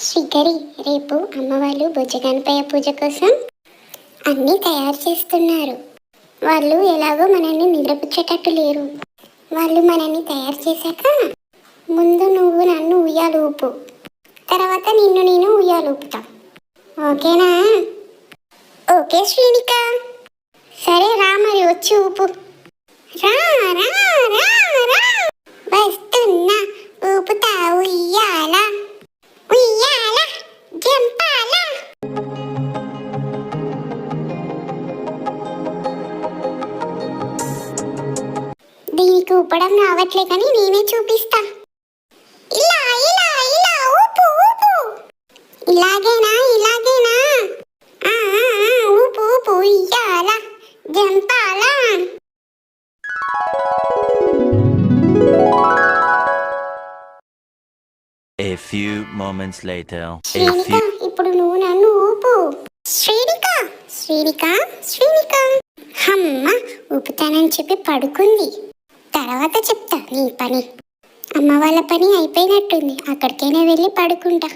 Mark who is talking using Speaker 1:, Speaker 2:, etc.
Speaker 1: శ్రీకరి, రేపు అమ్మవాళ్ళు బుజ్జగణపయ్య పూజ కోసం అన్నీ తయారు చేస్తున్నారు. వాళ్ళు ఎలాగో మనల్ని నిద్రపుచ్చేటట్టు లేరు. వాళ్ళు మనల్ని తయారు చేశాక ముందు నువ్వు నన్ను ఉయ్యాలు ఊపు, తర్వాత నిన్ను నేను ఉయ్యాలు ఊపుతా. ఓకేనా? ఓకే శ్రీనిక. సరే రా, మరి వచ్చి ఊపు. రా రా రా రా, వస్తున్నా, ఊపుతా ఉయ్యాల ఉయ్యాల జంపాల. దీనికి ఊపడం రావట్లే కానీ నేనే చూపిస్తా. ఇలా ఇలా ఇలా ఊపు ఊపు. ఇలాగేనా ఇలాగేనా? ఊపు ఊపు ఉయ్యాల Jampala.
Speaker 2: A few moments later.
Speaker 1: Srinika, ఇప్పుడు నువ్వు నన్ను ఊపు. శ్రీనిక శ్రీనిక శ్రీనిక. అమ్మ ఊపుతానని చెప్పి పడుకుంది. తర్వాత చెప్తా నీ పని. అమ్మ వాళ్ళ పని అయిపోయినట్టుంది, అక్కడికైనా వెళ్ళి పడుకుంటా.